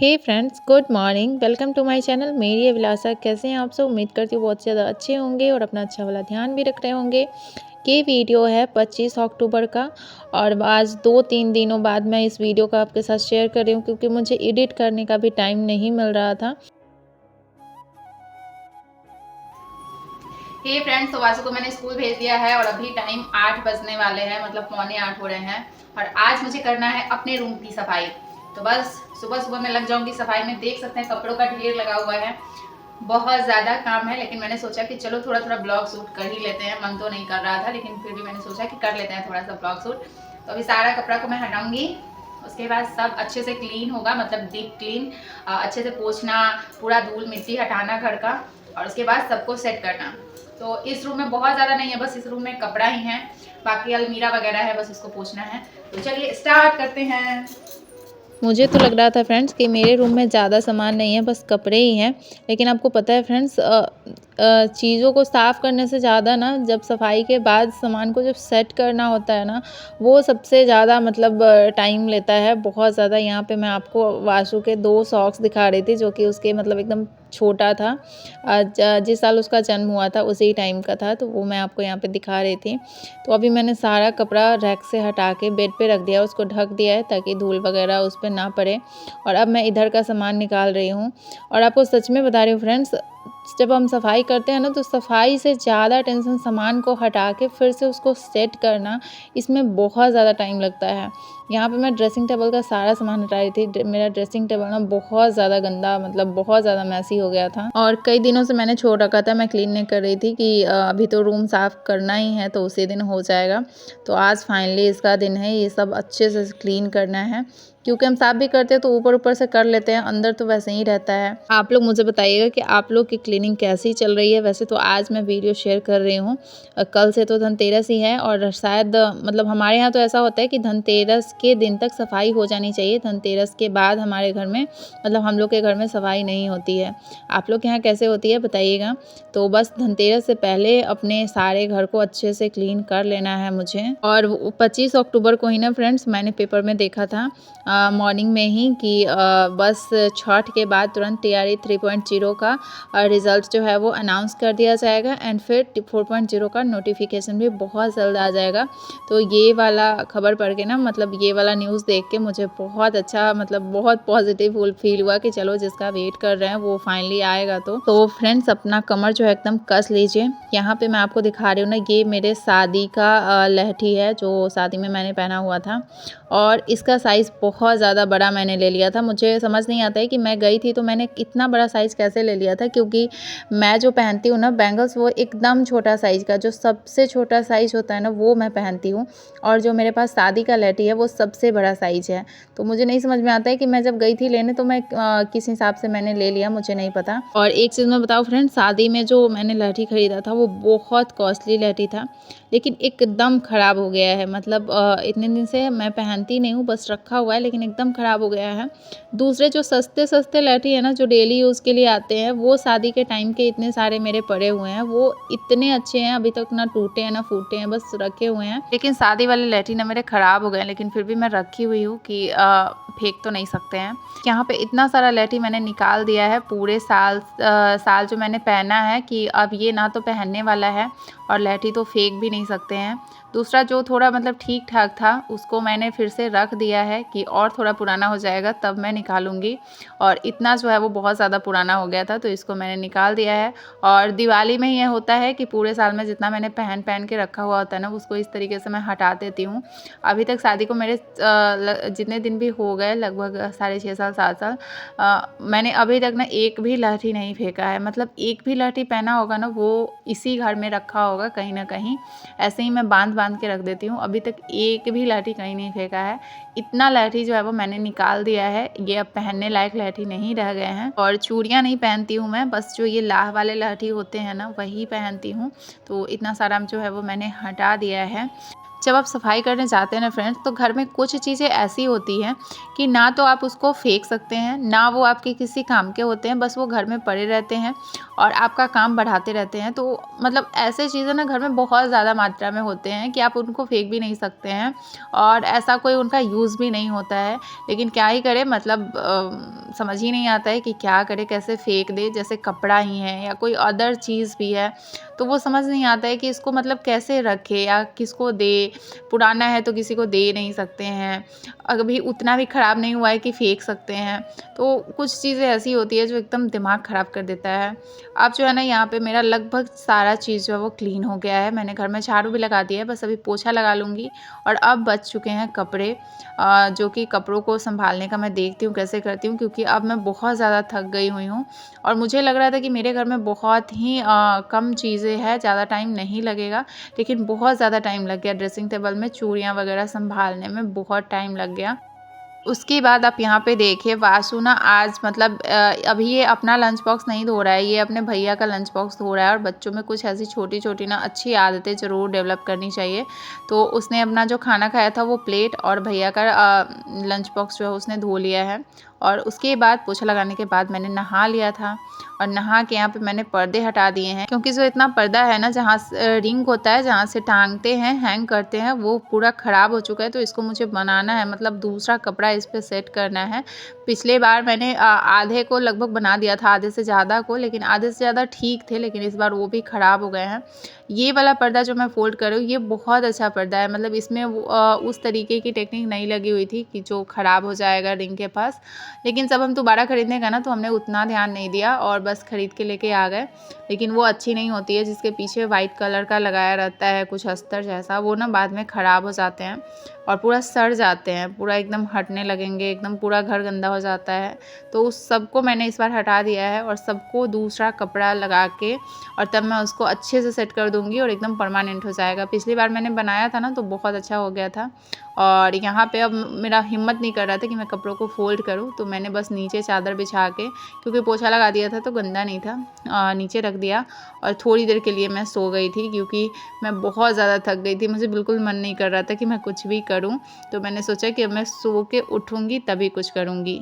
Hey friends, good morning. Welcome to my channel Meri Abhilasha. कैसे हैं आप सब? उम्मीद करती हूँ बहुत ज़्यादा अच्छे होंगे और अपना अच्छा वाला ध्यान भी रख रहे होंगे। ये वीडियो है 25 अक्टूबर का और आज 2-3 दिनों बाद मैं इस वीडियो को आपके साथ शेयर कर रही हूँ क्योंकि मुझे एडिट करने का भी टाइम नहीं मिल रहा था। हे फ्रेंड्स, तो वासु को मैंने स्कूल भेज दिया है और अभी टाइम 8 बजने वाले हैं, मतलब पौने 8 हो रहे हैं। और आज मुझे करना है अपने रूम की सफाई। तो बस सुबह सुबह मैं लग जाऊंगी सफाई में। देख सकते हैं कपड़ों का ढेर लगा हुआ है, बहुत ज़्यादा काम है। लेकिन मैंने सोचा कि चलो थोड़ा थोड़ा ब्लॉग शूट कर ही लेते हैं। मन तो नहीं कर रहा था लेकिन फिर भी मैंने सोचा कि कर लेते हैं थोड़ा सा ब्लॉग शूट। तो अभी सारा कपड़ा को मैं हटाऊंगी, उसके बाद सब अच्छे से क्लीन होगा, मतलब डीप क्लीन। अच्छे से पोंछना, पूरा धूल मिट्टी हटाना घर का, और उसके बाद सबको सेट करना। तो इस रूम में बहुत ज़्यादा नहीं है, बस इस रूम में कपड़ा ही है, बाकी अलमीरा वगैरह है, बस उसको पोंछना है। तो चलिए स्टार्ट करते हैं। मुझे तो लग रहा था फ्रेंड्स कि मेरे रूम में ज़्यादा सामान नहीं है, बस कपड़े ही हैं। लेकिन आपको पता है फ्रेंड्स, चीज़ों को साफ़ करने से ज़्यादा ना, जब सफाई के बाद सामान को जब सेट करना होता है ना, वो सबसे ज़्यादा मतलब टाइम लेता है बहुत ज़्यादा। यहाँ पे मैं आपको वाशु के 2 सॉक्स दिखा रही थी जो कि उसके मतलब एकदम छोटा था। जिस साल उसका जन्म हुआ था उसी टाइम का था, तो वो मैं आपको यहाँ पे दिखा रही थी। तो अभी मैंने सारा कपड़ा रैक से हटा के बेड पे रख दिया, उसको ढक दिया है ताकि धूल वगैरह उस पे ना पड़े। और अब मैं इधर का सामान निकाल रही हूँ। और आपको सच में बता रही हूँ फ्रेंड्स, जब हम सफाई करते हैं ना, तो सफाई से ज़्यादा टेंशन सामान को हटा के फिर से उसको सेट करना, इसमें बहुत ज़्यादा टाइम लगता है। यहाँ पे मैं ड्रेसिंग टेबल का सारा सामान हटा रही थी। मेरा ड्रेसिंग टेबल ना बहुत ज़्यादा गंदा, मतलब बहुत ज़्यादा मैसी हो गया था और कई दिनों से मैंने छोड़ रखा था। मैं क्लीन नहीं कर रही थी कि अभी तो रूम साफ़ करना ही है तो उसी दिन हो जाएगा। तो आज फाइनली इसका दिन है, ये सब अच्छे से क्लीन करना है क्योंकि हम साफ़ भी करते हैं तो ऊपर ऊपर से कर लेते हैं, अंदर तो वैसे ही रहता है। आप लोग मुझे बताइएगा कि आप लोग की क्लीनिंग कैसी चल रही है। वैसे तो आज मैं वीडियो शेयर कर रही हूँ, कल से तो धनतेरस ही है और शायद मतलब हमारे यहाँ तो ऐसा होता है कि धनतेरस के दिन तक सफाई हो जानी चाहिए। धनतेरस के बाद हमारे घर में, मतलब हम लोग के घर में सफाई नहीं होती है। आप लोग के यहाँ कैसे होती है बताइएगा। तो बस धनतेरस से पहले अपने सारे घर को अच्छे से क्लीन कर लेना है मुझे। और 25 अक्टूबर को ही ना फ्रेंड्स, मैंने पेपर में देखा था मॉर्निंग में ही कि बस छठ के बाद तुरंत TRE 3.0 का रिज़ल्ट जो है वो अनाउंस कर दिया जाएगा एंड फिर 4.0 का नोटिफिकेशन भी बहुत जल्द आ जाएगा। तो ये वाला खबर पढ़ के ना, मतलब ये वाला न्यूज़ देख के मुझे बहुत अच्छा, मतलब बहुत पॉजिटिव फील हुआ कि चलो जिसका वेट कर रहे हैं वो फाइनली आएगा। तो फ्रेंड्स, अपना कमर जो है एकदम कस लीजिए। यहाँ पे मैं आपको दिखा रही हूँ ना, ये मेरे शादी का लहठी है जो शादी में मैंने पहना हुआ था और इसका साइज़ बहुत ज़्यादा बड़ा मैंने ले लिया था। मुझे समझ नहीं आता है कि मैं गई थी तो मैंने इतना बड़ा साइज़ कैसे ले लिया था, क्योंकि मैं जो पहनती हूँ ना बैंगल्स, वो एकदम छोटा साइज़ का, जो सबसे छोटा साइज़ होता है ना, वो मैं पहनती हूँ। और जो मेरे पास शादी का लहठी है वो सबसे बड़ा साइज़ है। तो मुझे नहीं समझ में आता है कि मैं जब गई थी लेने तो मैं किस हिसाब से मैंने ले लिया, मुझे नहीं पता। और एक चीज़ मैं बताऊँ फ्रेंड, शादी में जो मैंने लहठी खरीदा था वो बहुत कॉस्टली लहठी था, लेकिन एकदम ख़राब हो गया है। मतलब इतने दिन से मैं पहनती नहीं हूँ, बस रखा हुआ है, लेकिन एकदम ख़राब हो गया है। दूसरे जो सस्ते सस्ते लहठी है ना, जो डेली यूज़ के लिए आते हैं, वो शादी के टाइम के इतने सारे मेरे पड़े हुए हैं, वो इतने अच्छे हैं, अभी तक ना टूटे हैं ना फूटे हैं, बस रखे हुए हैं। लेकिन शादी वाले लहठी ना मेरे ख़राब हो गए, लेकिन फिर भी मैं रखी हुई हूँ कि फेंक तो नहीं सकते हैं। यहाँ पे इतना सारा लहठी मैंने निकाल दिया है पूरे साल जो मैंने पहना है, कि अब ये ना तो पहनने वाला है और लहठी तो फेंक भी नहीं सकते हैं। दूसरा जो थोड़ा मतलब ठीक ठाक था उसको मैंने फिर से रख दिया है कि और थोड़ा पुराना हो जाएगा तब मैं निकालूंगी। और इतना जो है वो बहुत ज़्यादा पुराना हो गया था तो इसको मैंने निकाल दिया है। और दिवाली में ये होता है कि पूरे साल में जितना मैंने पहन पहन के रखा हुआ होता है ना, उसको इस तरीके से मैं हटा देती हूँ। अभी तक शादी को मेरे जितने दिन भी हो गए, लगभग 6.5 साल 7 साल, मैंने अभी तक ना एक भी लहठी नहीं फेंका है। मतलब एक भी लहठी पहना होगा ना, वो इसी घर में रखा होगा कहीं ना कहीं, ऐसे ही मैं बांध बांध के रख देती हूँ। अभी तक एक भी लहठी कहीं नहीं फेंका है। इतना लहठी जो है वो मैंने निकाल दिया है, ये अब पहनने लायक लहठी नहीं रह गए हैं। और चूड़ियाँ नहीं पहनती हूँ मैं, बस जो ये लाह वाले लहठी होते हैं ना, वही पहनती हूँ। तो इतना सारा जो है वो मैंने हटा दिया है। जब आप सफाई करने जाते हैं ना फ्रेंड्स, तो घर में कुछ चीज़ें ऐसी होती हैं कि ना तो आप उसको फेंक सकते हैं, ना वो आपके किसी काम के होते हैं, बस वो घर में पड़े रहते हैं और आपका काम बढ़ाते रहते हैं। तो मतलब ऐसे चीज़ें ना घर में बहुत ज़्यादा मात्रा में होते हैं कि आप उनको फेंक भी नहीं सकते हैं और ऐसा कोई उनका यूज़ भी नहीं होता है। लेकिन क्या ही करें, मतलब समझ ही नहीं आता है कि क्या करें, कैसे फेंक दें। जैसे कपड़ा ही है या कोई अदर चीज़ भी है, तो वो समझ नहीं आता है कि इसको मतलब कैसे रखें या किसको दे। पुराना है तो किसी को दे नहीं सकते हैं, अभी उतना भी ख़राब नहीं हुआ है कि फेंक सकते हैं। तो कुछ चीज़ें ऐसी होती है जो एकदम दिमाग ख़राब कर देता है। अब जो है ना, यहाँ पे मेरा लगभग सारा चीज़ जो है वो क्लीन हो गया है। मैंने घर में झाड़ू भी लगा दिया है, बस अभी पोछा लगा लूँगी। और अब बच चुके हैं कपड़े, जो कि कपड़ों को संभालने का मैं देखती हूँ कैसे करती हूँ, क्योंकि अब मैं बहुत ज़्यादा थक गई हुई हूँ और मुझे लग रहा था कि मेरे घर में बहुत ही कम चीज़ें हैं, ज़्यादा टाइम नहीं लगेगा, लेकिन बहुत ज़्यादा टाइम लग गया। ड्रेसिंग टेबल में चूड़ियाँ वगैरह संभालने में बहुत टाइम लग गया। उसके बाद आप यहाँ पे देखिए, वासु ना आज मतलब अभी ये अपना लंच बॉक्स नहीं धो रहा है, ये अपने भैया का लंच बॉक्स धो रहा है। और बच्चों में कुछ ऐसी छोटी छोटी ना अच्छी आदतें ज़रूर डेवलप करनी चाहिए। तो उसने अपना जो खाना खाया था वो प्लेट और भैया का लंच बॉक्स जो है उसने धो लिया है। और उसके बाद पोछा लगाने के बाद मैंने नहा लिया था और नहा के यहाँ पे मैंने पर्दे हटा दिए हैं, क्योंकि जो इतना पर्दा है ना जहाँ रिंग होता है, जहाँ से टांगते हैं, हैंग करते हैं, वो पूरा ख़राब हो चुका है। तो इसको मुझे बनाना है, मतलब दूसरा कपड़ा इस पर सेट करना है। पिछले बार मैंने आधे को लगभग बना दिया था, आधे से ज़्यादा को, लेकिन आधे से ज़्यादा ठीक थे, लेकिन इस बार वो भी ख़राब हो गए हैं। ये वाला पर्दा जो मैं फ़ोल्ड कर रही हूँ, ये बहुत अच्छा पर्दा है, मतलब इसमें उस तरीके की टेक्निक नहीं लगी हुई थी कि जो ख़राब हो जाएगा रिंग के पास। लेकिन जब हम दोबारा ख़रीदने गए ना, तो हमने उतना ध्यान नहीं दिया और बस ख़रीद के लेके आ गए। लेकिन वो अच्छी नहीं होती है, जिसके पीछे वाइट कलर का लगाया रहता है कुछ अस्तर जैसा, वो ना बाद में ख़राब हो जाते हैं और पूरा सड़ जाते हैं, पूरा एकदम हटने लगेंगे, एकदम पूरा घर गंदा हो जाता है। तो उस सबको मैंने इस बार हटा दिया है और सबको दूसरा कपड़ा लगा के और तब मैं उसको अच्छे से सेट कर दूँगी और एकदम परमानेंट हो जाएगा। पिछली बार मैंने बनाया था ना, तो बहुत अच्छा हो गया था। और यहाँ पे अब मेरा हिम्मत नहीं कर रहा था कि मैं कपड़ों को फ़ोल्ड करूँ, तो मैंने बस नीचे चादर बिछा के, क्योंकि पोछा लगा दिया था तो गंदा नहीं था, नीचे रख दिया और थोड़ी देर के लिए मैं सो गई थी, क्योंकि मैं बहुत ज़्यादा थक गई थी। मुझे बिल्कुल मन नहीं कर रहा था कि मैं कुछ भी करूँ, तो मैंने सोचा कि अब मैं सो के उठूँगी तभी कुछ करूँगी।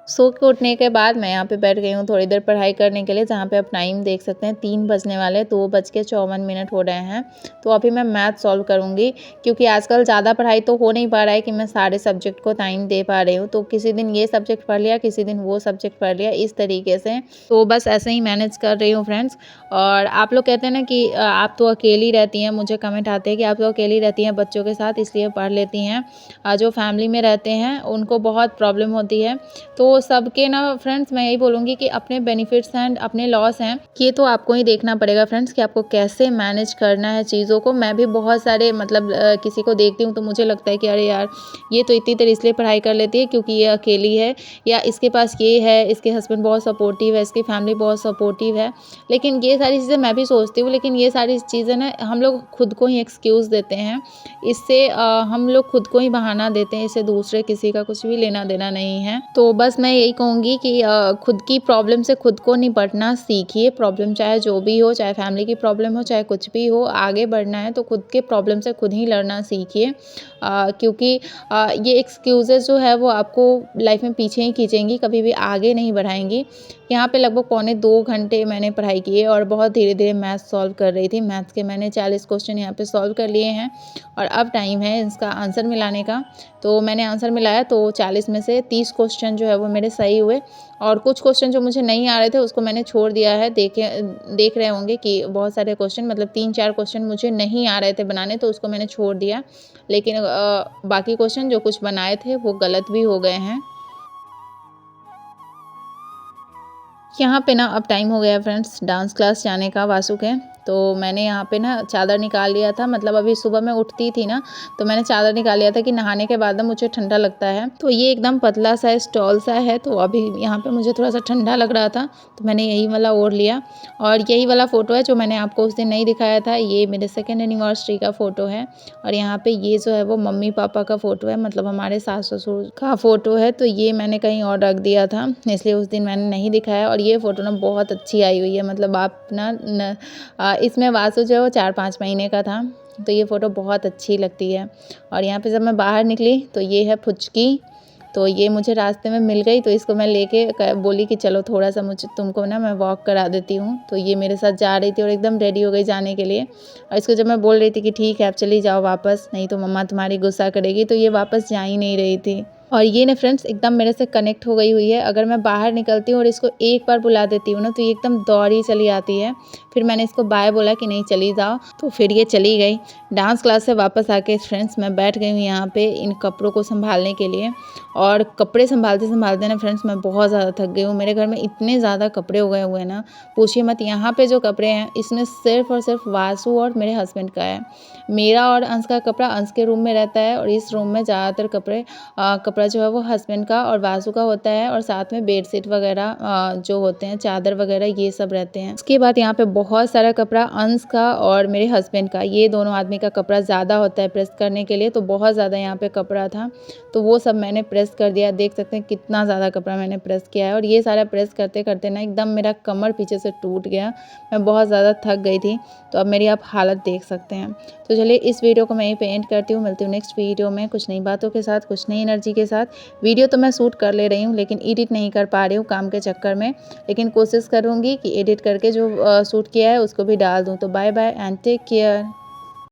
सो के उठने के बाद मैं यहाँ पे बैठ गई हूँ थोड़ी देर पढ़ाई करने के लिए, जहाँ पे आप टाइम देख सकते हैं 3 बजने वाले, 2:54 हो रहे हैं। तो अभी मैं मैथ सॉल्व करूँगी, क्योंकि आजकल ज़्यादा पढ़ाई तो हो नहीं पा रहा है कि मैं सारे सब्जेक्ट को टाइम दे पा रही हूँ। तो किसी दिन ये सब्जेक्ट पढ़ लिया, किसी दिन वो सब्जेक्ट पढ़ लिया, इस तरीके से। तो बस ऐसे ही मैनेज कर रही हूँ फ्रेंड्स। और आप लोग कहते हैं ना कि आप तो अकेली रहती हैं, मुझे कमेंट आते हैं कि आप तो अकेली रहती हैं बच्चों के साथ, इसलिए पढ़ लेती हैं। जो फैमिली में रहते हैं उनको बहुत प्रॉब्लम होती है। तो सबके ना फ्रेंड्स, मैं यही बोलूँगी कि अपने बेनिफिट्स एंड अपने लॉस हैं, ये तो आपको ही देखना पड़ेगा फ्रेंड्स कि आपको कैसे मैनेज करना है चीज़ों को। मैं भी बहुत सारे मतलब किसी को देखती हूँ तो मुझे लगता है कि अरे यार, ये तो इतनी देर इसलिए पढ़ाई कर लेती है क्योंकि ये अकेली है, या इसके पास ये है, इसके हस्बैंड बहुत सपोर्टिव है, इसकी फैमिली बहुत सपोर्टिव है। लेकिन ये सारी चीज़ें मैं भी सोचती हूँ, लेकिन ये सारी चीज़ें ना हम लोग खुद को ही एक्सक्यूज़ देते हैं। इससे हम लोग खुद को ही बहाना देते हैं, इससे दूसरे किसी का कुछ भी लेना देना नहीं है। तो बस मैं यही कहूँगी कि खुद की प्रॉब्लम से खुद को निपटना सीखिए। प्रॉब्लम चाहे जो भी हो, चाहे फैमिली की प्रॉब्लम हो, चाहे कुछ भी हो, आगे बढ़ना है तो खुद के प्रॉब्लम से खुद ही लड़ना सीखिए। क्योंकि ये एक्सक्यूज़ेज़ जो है वो आपको लाइफ में पीछे ही खींचेंगी, कभी भी आगे नहीं बढ़ाएँगी। यहाँ पे लगभग पौने 2 घंटे मैंने पढ़ाई की है और बहुत धीरे-धीरे मैथ सॉल्व कर रही थी। मैथ्स के मैंने 40 क्वेश्चन यहाँ पे सॉल्व कर लिए हैं और अब टाइम है इसका आंसर मिलाने का। तो मैंने आंसर मिलाया तो 40 में से 30 क्वेश्चन जो है वो मेरे सही हुए और कुछ क्वेश्चन जो मुझे नहीं आ रहे थे उसको मैंने छोड़ दिया है। देख रहे होंगे कि बहुत सारे क्वेश्चन, मतलब 3-4 क्वेश्चन मुझे नहीं आ रहे थे बनाने, तो उसको मैंने छोड़ दिया। लेकिन बाकी क्वेश्चन जो कुछ बनाए थे वो गलत भी हो गए हैं। यहाँ पे ना अब टाइम हो गया है फ्रेंड्स डांस क्लास जाने का वासु के। तो मैंने यहाँ पे ना चादर निकाल लिया था, मतलब अभी सुबह मैं उठती थी ना, तो मैंने चादर निकाल लिया था कि नहाने के बाद ना मुझे ठंडा लगता है। तो ये एकदम पतला सा स्टॉल सा है, तो अभी यहाँ पे मुझे थोड़ा सा ठंडा लग रहा था तो मैंने यही वाला ओढ़ लिया। और यही वाला फ़ोटो है जो मैंने आपको उस दिन नहीं दिखाया था, ये मेरे 2nd एनिवर्सरी का फ़ोटो है। और यहाँ पे ये जो है वो मम्मी पापा का फ़ोटो है, मतलब हमारे सास ससुर का फ़ोटो है। तो ये मैंने कहीं और रख दिया था, इसलिए उस दिन मैंने नहीं दिखाया। और ये फ़ोटो ना बहुत अच्छी आई हुई है, मतलब आप ना इसमें वासु जो है वो 4-5 महीने का था तो ये फ़ोटो बहुत अच्छी लगती है। और यहाँ पे जब मैं बाहर निकली तो ये है फुचकी, तो ये मुझे रास्ते में मिल गई, तो इसको मैं लेके बोली कि चलो थोड़ा-सा मुझे तुमको ना मैं वॉक करा देती हूँ। तो ये मेरे साथ जा रही थी और एकदम रेडी हो गई जाने के लिए। और इसको जब मैं बोल रही थी कि ठीक है, आप चली जाओ वापस, नहीं तो मम्मा तुम्हारी गुस्सा करेगी, तो ये वापस जा ही नहीं रही थी। और ये ना फ्रेंड्स एकदम मेरे से कनेक्ट हो गई हुई है। अगर मैं बाहर निकलती हूँ और इसको एक बार बुला देती हूँ ना, तो ये एकदम दौड़ी चली आती है। फिर मैंने इसको बाय बोला कि नहीं चली जाओ, तो फिर ये चली गई। डांस क्लास से वापस आके फ्रेंड्स मैं बैठ गई हूँ यहाँ पे इन कपड़ों को संभालने के लिए। और कपड़े संभालते-संभालते ना फ्रेंड्स मैं बहुत ज़्यादा थक गई हूँ। मेरे घर में इतने ज़्यादा कपड़े हो गए हुए हैं ना, पूछिए मत। यहाँ पे जो कपड़े हैं इसमें सिर्फ़ और सिर्फ़ वासु और मेरे हस्बैंड का है। मेरा और अंश का कपड़ा अंश के रूम में रहता है, और इस रूम में ज़्यादातर कपड़ा जो है वो हस्बैंड का और वासु का होता है, और साथ में बेडशीट वगैरह जो होते हैं, चादर वगैरह ये सब रहते हैं। उसके बाद यहाँ पे बहुत सारा कपड़ा अंश का और मेरे हस्बैंड का, ये दोनों आदमी का कपड़ा ज़्यादा होता है प्रेस करने के लिए, तो बहुत ज़्यादा यहाँ पे कपड़ा था, तो वो सब मैंने प्रेस कर दिया। देख सकते हैं कितना ज़्यादा कपड़ा मैंने प्रेस किया है। और ये सारा प्रेस करते करते ना एकदम मेरा कमर पीछे से टूट गया, मैं बहुत ज़्यादा थक गई थी। तो अब मेरी आप हालत देख सकते हैं। तो चलिए इस वीडियो को मैं यहीं पे एंड करती हूँ। मिलती हूँ नेक्स्ट वीडियो में कुछ नई बातों के साथ, कुछ नई एनर्जी के साथ। वीडियो तो मैं शूट कर ले रही हूँ, लेकिन एडिट नहीं कर पा रही हूँ काम के चक्कर में, लेकिन कोशिश करूँगी कि एडिट करके जो शूट किया है उसको भी डाल दूँ। तो bye bye and take care.